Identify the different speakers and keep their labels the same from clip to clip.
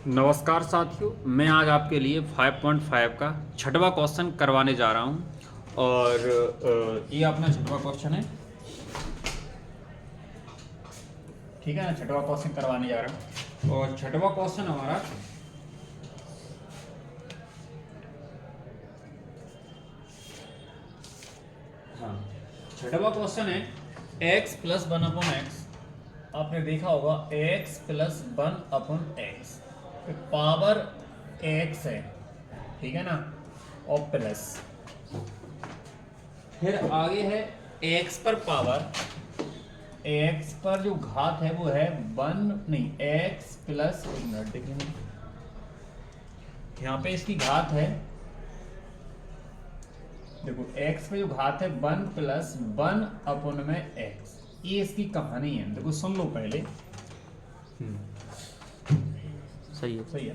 Speaker 1: नमस्कार साथियों, मैं आज आपके लिए 5.5 का छठवां क्वेश्चन करवाने जा रहा हूं। और ये अपना छठवां क्वेश्चन है। ठीक है ना, छठवां क्वेश्चन करवाने जा रहा हूं। और छठवां क्वेश्चन हमारा हाँ छठवां क्वेश्चन है x plus one upon x. आपने देखा होगा x plus one upon x power x है, ठीक है ना, और प्लस फिर आगे है x पर पावर, x पर जो घात है वो है वन, नहीं x प्लस, एक मिनट देखेंगे, यहाँ पे इसकी घात है, देखो x पे जो घात है वन प्लस वन अपॉन में x। ये इसकी कहानी है, देखो सुन लो पहले। सही है।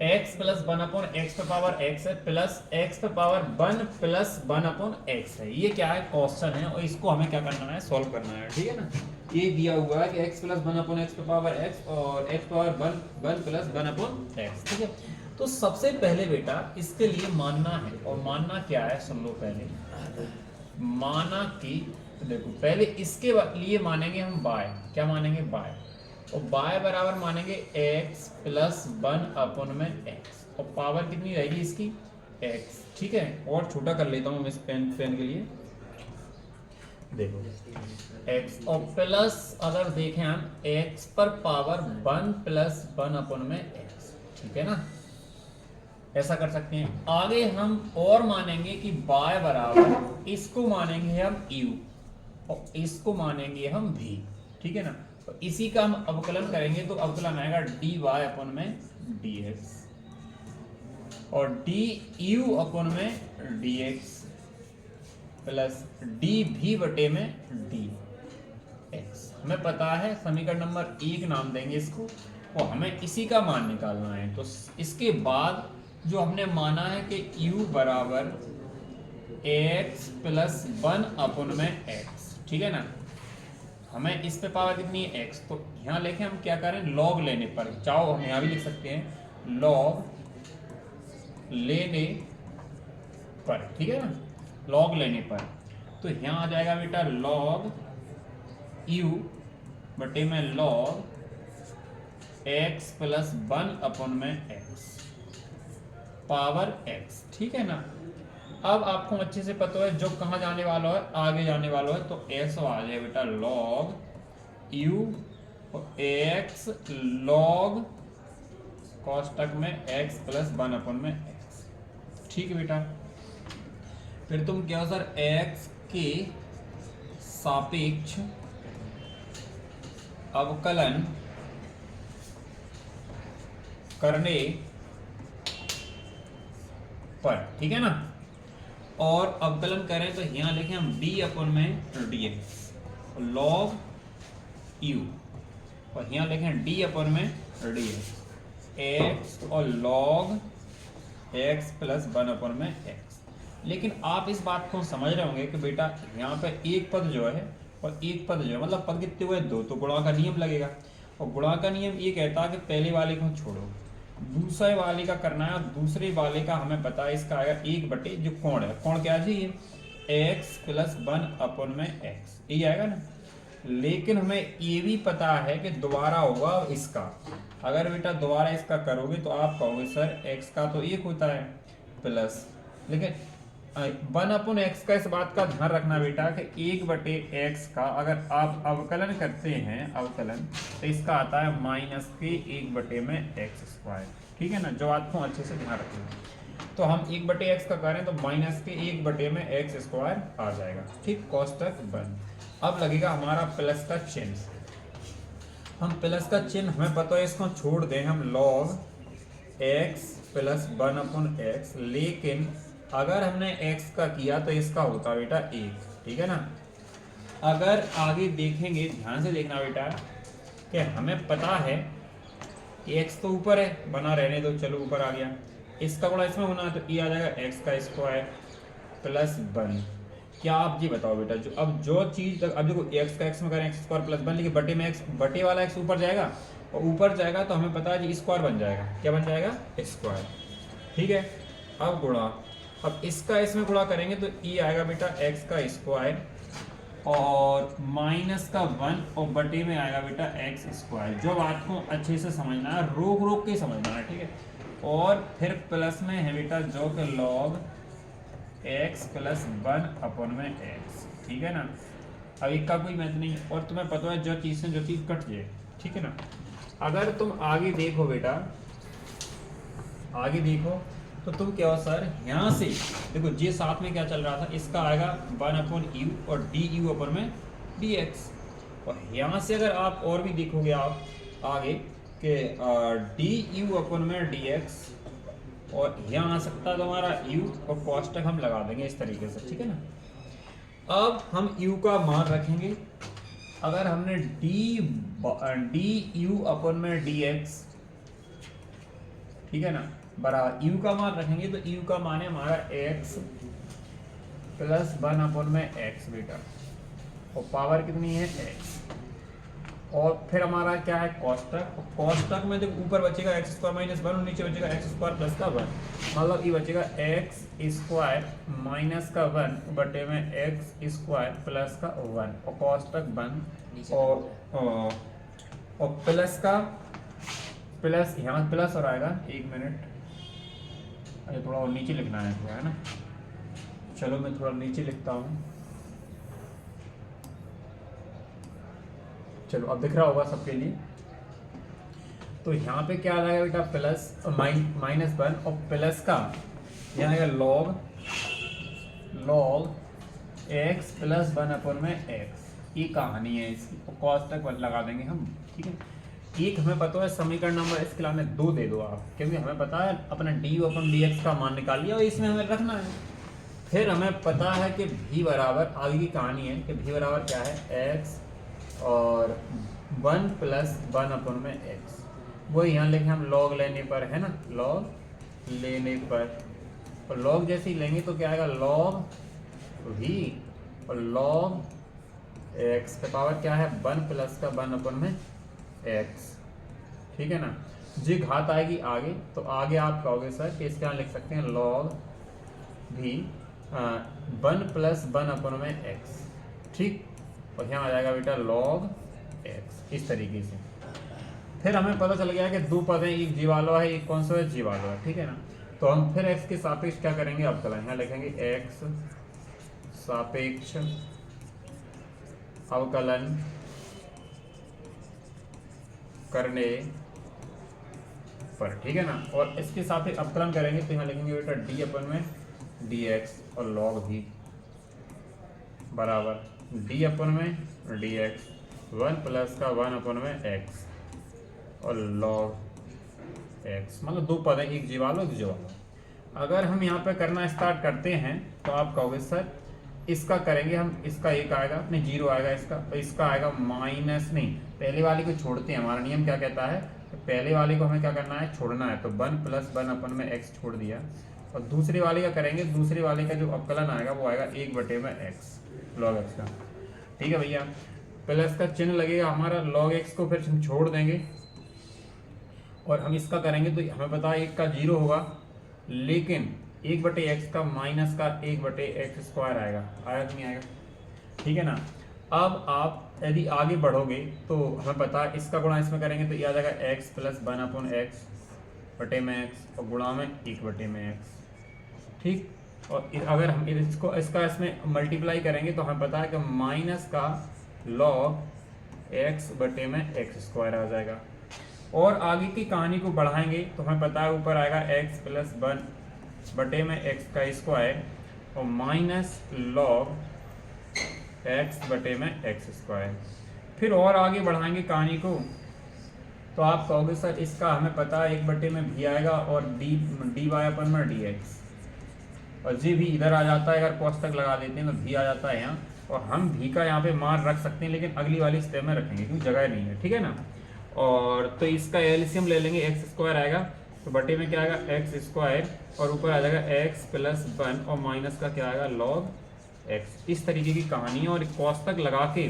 Speaker 1: x plus one upon x पे पावर x है, प्लस x पे power one plus one upon x है। ये क्या है, क्वेश्चन है, और इसको हमें क्या करना है, सॉल्व करना है। ठीक है ना, ये दिया हुआ है कि x plus one upon x पे पावर x और x power one one plus one upon x. ठीक है, तो सबसे पहले बेटा इसके लिए मानना है, और मानना क्या है सुन लो पहले। माना कि देखो पहले इसके लिए मानेंगे हम y, क्या मानेंगे y, और y बराबर मानेंगे x प्लस वन अपॉन में x, और पावर कितनी रहेगी इसकी x। ठीक है, और छोटा कर लेता हूँ मैं इस पेन के लिए, देखो x और प्लस अगर देखें हम x पर power one plus one upon में x। ठीक है ना, ऐसा कर सकते हैं। आगे हम और मानेंगे कि y बराबर, इसको मानेंगे हम u और इसको मानेंगे हम v। ठीक है ना, तो इसी का हम अवकलन करेंगे तो अवकलन आएगा dy अपॉन में dx और du अपॉन में dx प्लस dv बटे में dx। हमें पता है समीकरण नंबर 1 नाम देंगे इसको, और हमें इसी का मान निकालना है। तो इसके बाद जो हमने माना है कि u बराबर x प्लस वन अपॉन में x। ठीक है ना, हमें इस पे पावर कितनी है x, तो यहाँ लेके हम क्या करें, log लेने पर, चाहो हम यहाँ भी लिख सकते हैं log लेने पर। ठीक है ना, log लेने पर, तो यहाँ आ जाएगा बेटा log u बटे में log x plus one upon में x पावर x। ठीक है ना, अब आपको अच्छे से पता है जो कहाँ जाने वाला है, आगे जाने वाला है, तो ऐसा आ जाए बेटा log u x log कोष्टक में x प्लस वन अपॉन में x। ठीक है बेटा, फिर तुम क्या सर x के सापेक्ष अवकलन करने पर, ठीक है ना, और अवकलन करें तो यहाँ लिखें हम d अपॉन में dx log u, और यहाँ लिखें d अपॉन में dx x और log x plus one upon में x। लेकिन आप इस बात को समझ रहे होंगे कि बेटा यहाँ पे एक पद जो है और एक पद जो है, मतलब पद कितने हुए, दो, तो गुणा का नियम लगेगा, और गुणा का नियम ये कहता है कि पहले वाले को छोड़ो, दूसरे वाले का करना है, और दूसरे वाले का हमें पता है इसका आएगा एक बटे जो कोण है, कोण क्या चाहिए, x प्लस वन अपॉन में x, ये आएगा ना। लेकिन हमें ये भी पता है कि दोबारा होगा इसका, अगर बेटा दोबारा इसका करोगे तो आप कहोगे सर x का तो एक होता है प्लस, लेकिन वन अपॉन एक्स का इस बात का ध्यान रखना बेटा कि एक बटे एक्स का अगर आप अवकलन करते हैं, अवकलन, तो इसका आता है माइनस के एक बटे में एक्स स्क्वायर। ठीक है ना, जो आपको अच्छे से ध्यान रखना। तो हम एक बटे एक्स का करें तो माइनस के एक बटे में एक्स स्क्वायर आ जाएगा। ठीक, कोष्टक बंद। अब लगेगा हमारा प्लस का चिन्ह, हम प्लस का चिन्ह हमें पता है, इसको छोड़ दें हम log x plus one upon x, लेकिन अगर हमने x का किया तो इसका होता बेटा एक। ठीक है ना, अगर आगे देखेंगे, ध्यान से देखना बेटा, कि हमें पता है कि x तो ऊपर है, बना रहने दो, चलो ऊपर आ गया, इसका गुणा इसमें होना है तो ये आ जाएगा x का स्क्वायर प्लस वन। क्या आप ये बताओ बेटा, जो चीज अब देखो x का x में करें x स्क्वायर प्लस वन, लेकिन बटे में x, बटे वाला x ऊपर जाएगा, और ऊपर जाएगा तो हमें पता है जी स्क्वायर बन जाएगा। क्या बन जाएगा? स्क्वायर। ठीक है, अब गुणा, अब इसका इसमें गुणा करेंगे तो ई आएगा बेटा एक्स का स्क्वायर और माइनस का 1 और बटे में आएगा बेटा एक्स स्क्वायर। जो बात को अच्छे से समझना है, रोक रोक के समझना है, ठीक है। और फिर प्लस में है बेटा जो कि लॉग एक्स प्लस 1 अपन में एक्स, ठीक है ना। अब इसका कोई मैथ नहीं है और तुम्हें पता है जो चीज़ से जो चीज़ कट जाए, ठीक है ना। अगर तुम आगे देखो बेटा, आगे देखो तो तुम क्या हो सर, यहाँ से देखो जे साथ में क्या चल रहा था, इसका आएगा 1/u और du अपन में dx। और यहाँ से अगर आप और भी देखोगे आप आगे कि du अपन में dx और यहाँ आ सकता है तुम्हारा u और कोष्टक हम लगा देंगे इस तरीके से, ठीक है ना। अब हम u का मान रखेंगे, अगर हमने du अपन में dx, ठीक है ना, बराबर u का मान रखेंगे तो u का मान है हमारा x प्लस 1 अपन में x बेटा, और पावर कितनी है x, और फिर हमारा क्या है कोष्टक, कोष्टक में जब ऊपर बचेगा एक्स स्क्वायर माइनस 1 और नीचे बचेगा एक्स स्क्वायर प्लस का 1, मतलब ये बचेगा एक्स स्क्वायर माइनस का 1 बटे में एक्स स्क्वायर प्लस का 1 और कोष्टक 1 और प्लस का प्लस, यहाँ प्लस और आएगा, एक मिनट, अरे थोड़ा और नीचे लिखना है थोड़ा, है ना। चलो मैं थोड़ा नीचे लिखता हूँ, चलो अब दिख रहा होगा सबके लिए। तो यहाँ पे क्या आ जाएगा बेटा, प्लस माइनस 1 और प्लस का यहाँ आएगा लॉग एक्स प्लस 1 अपन में एक्स। ये कहानी है इसकी, और कॉस तक लगा देंगे हम, ठीक है। एक हमें पता है समीकरण नंबर इसके लिए हमें 2 दे दो आप, क्योंकि हमें पता है अपना डी अपन डी एक्स का मान निकाल लिया और इसमें हमें रखना है। फिर हमें पता है कि भी बराबर, आगे की कहानी है कि भी बराबर क्या है, एक्स और 1 प्लस 1 अपन में एक्स। वो यहाँ लेंगे हम लॉग लेने पर, है ना, लॉग लेने पर, और लॉग जैसे ही लेंगे तो क्या आएगा, लॉग भी और लॉग एक्स का पावर क्या है 1 प्लस का 1 अपन में एक्स, ठीक है ना। जी घात आएगी आगे, तो आगे आप कहोगे सर कि इसके यहाँ लिख सकते हैं लॉग भी 1 प्लस 1 अपन में एक्स, ठीक, और यहाँ आ जाएगा बेटा लॉग एक्स, इस तरीके से। फिर हमें पता चल गया कि 2 पद हैं, एक जीवालो है, एक कौन सा है, जीवालो है, ठीक है ना। तो हम फिर x के सापेक्ष क्या करेंगे, अवकलन, यहाँ लिखेंगे x सापेक्ष अवकलन करने पर, ठीक है ना। और इसके सापेक्ष अवकलन करेंगे तो यहाँ लिखेंगे बेटा d अपन में dx और log भी बराबर d अपन में dx 1 प्लस का 1 अपन में x और log x, मतलब 2 पद है, एक जीवालो एक जीवालो। अगर हम यहाँ पे करना स्टार्ट करते हैं तो आप कहोगे सर इसका करेंगे हम, इसका एक आएगा नहीं 0 आएगा इसका, तो इसका आएगा माइनस, नहीं पहले वाले को छोड़ते हैं, हमारा नियम क्या कहता है, तो पहले वाले को हमें क्या करना है, छोड़ना है। तो 1 प्लस 1 अपन में x छोड़ दिया, और दूसरे वाले का करेंगे, दूसरे वाले का जो अवकलन आएगा वो आएगा 1 बटे में x log x का, ठीक है भैया। प्लस का चिन्ह लगेगा हमारा, log x को फिर हम छोड़ देंगे और हम इसका करेंगे तो हमें पता है 1 का 0 होगा, लेकिन 1 बटे एक्स का माइनस का 1 बटे एक्स स्क्वायर आएगा, आया नहीं आएगा, ठीक है ना। अब आप यदि आगे बढ़ोगे तो हमें पता है इसका गुणा इसमें करेंगे तो ये आ जाएगा x प्लस 1 अपन एक्स बटे में x और गुणा में 1 बटे में x, ठीक। और अगर हम इसको इसमें मल्टीप्लाई करेंगे तो हमें पता है कि माइनस का log x बटे में एक्स स्क्वायर आ जाएगा। और आगे की कहानी को बढ़ाएंगे तो हमें पता है ऊपर आएगा x प्लस 1 बटे में x का स्क्वायर और माइनस log x बटे में x स्क्वायर। फिर और आगे बढ़ाएंगे कहानी को तो आप कहोगे सर इसका हमें पता है 1 बटे में भी आएगा और dy अपन में dx, और जी भी इधर आ जाता है, अगर कोष्टक लगा देते हैं तो भी आ जाता है यहाँ, और हम भी का यहाँ पे मान रख सकते हैं, लेकिन अगली वाली स्टेप में रखेंगे क्योंकि जगह नहीं है, ठीक है ना। और तो इसका एलसीएम ले लेंगे, एक्स स्क्वायर आएगा तो बटे में क्या आएगा एक्स स्क्वायर और ऊपर आ जाएगा एक्स प्लस 1 और माइनस का क्या आएगा log एक्स। इस तरीके की कहानी है, और कोष्टक लगा के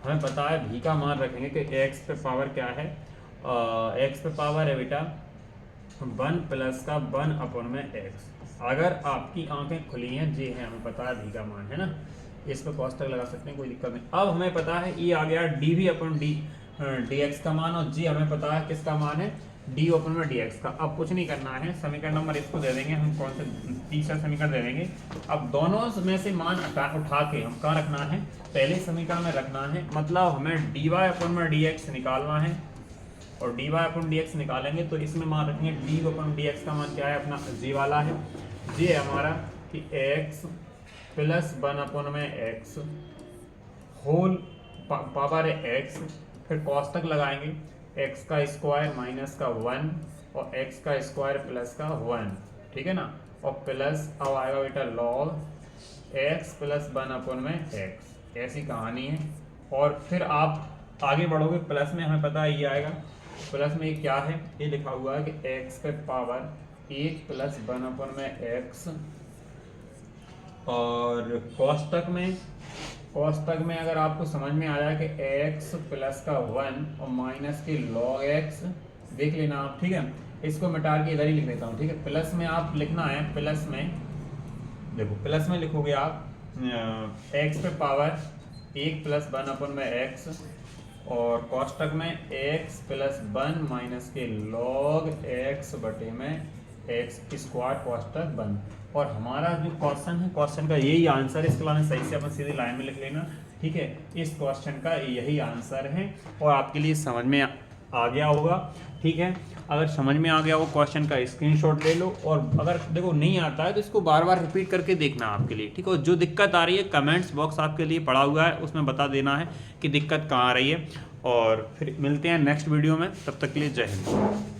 Speaker 1: हमें पता है भी का मान रखेंगे कि एक्स पे पावर क्या है एक्स पे पावर है बेटा 1 प्लस का 1 अपॉन में एक्स। अगर आपकी आंखें खुली हैं, जी है, हमें पता है भी का मान है ना, इस पर कॉस तक लगा सकते हैं, कोई दिक्कत नहीं। अब हमें पता है ई आ गया D V upon D X का मान, और जी हमें पता है किसका मान है, डी ओपन में डी एक्स का। अब कुछ नहीं करना है, समीकरण नंबर इसको दे देंगे हम, कौन सा तीसरा समीकरण दे देंगे। अब दोनों में से मान उठा के हम कहाँ रखना है, पहले समीकरण में रखना है, मतलब हमें डी वाई अपन में डी एक्स निकालना है, और डी वाई अपन डी एक्स निकालेंगे तो इसमें मान रखेंगे डी अपन डी एक्स का मान क्या है अपना, जी वाला है, जी है हमारा कि एक्स प्लस 1 अपन में एक्स होल पावर है एक्स, फिर कॉस तक लगाएंगे, एक्स का स्क्वायर माइनस का 1 और एक्स का स्क्वायर प्लस का 1, ठीक है ना, और प्लस अब आएगा बेटा लॉग एक्स प्लस 1 अपन में एक्स, ऐसी कहानी है। और फिर आप आगे बढ़ोगे, प्लस में हमें पता है ये आएगा, प्लस में ये क्या है, ये लिखा हुआ है कि एक्स पे पावर 1 प्लस 1 अपन में एक्स, और कोष्टक में अगर आपको समझ में आ जाए कि x प्लस का 1 और माइनस के log x, देख लेना आप, ठीक है। इसको मिटा के इधर ही लिख देता हूँ, ठीक है। प्लस में आप लिखना है, प्लस में देखो, प्लस में लिखोगे आप x पे पावर 1 प्लस 1 अपन में x, और कोष्टक में x प्लस 1 माइनस के log x बटे में x स्क्वायर कोष्टक 1। और हमारा जो क्वेश्चन है, क्वेश्चन का यही आंसर है, इसके लाने सही से अपन सीधी लाइन में लिख लेना, ठीक है। इस क्वेश्चन का यही आंसर है, और आपके लिए समझ में आ गया होगा, ठीक है। अगर समझ में आ गया वो क्वेश्चन का स्क्रीनशॉट ले लो, और अगर देखो नहीं आता है तो इसको बार बार रिपीट करके देखना आपके लिए, ठीक है। और जो दिक्कत आ रही है कमेंट्स बॉक्स आपके लिए पड़ा हुआ है, उसमें बता देना है कि दिक्कत कहाँ आ रही है। और फिर मिलते हैं नेक्स्ट वीडियो में, तब तक के लिए जय हिंद।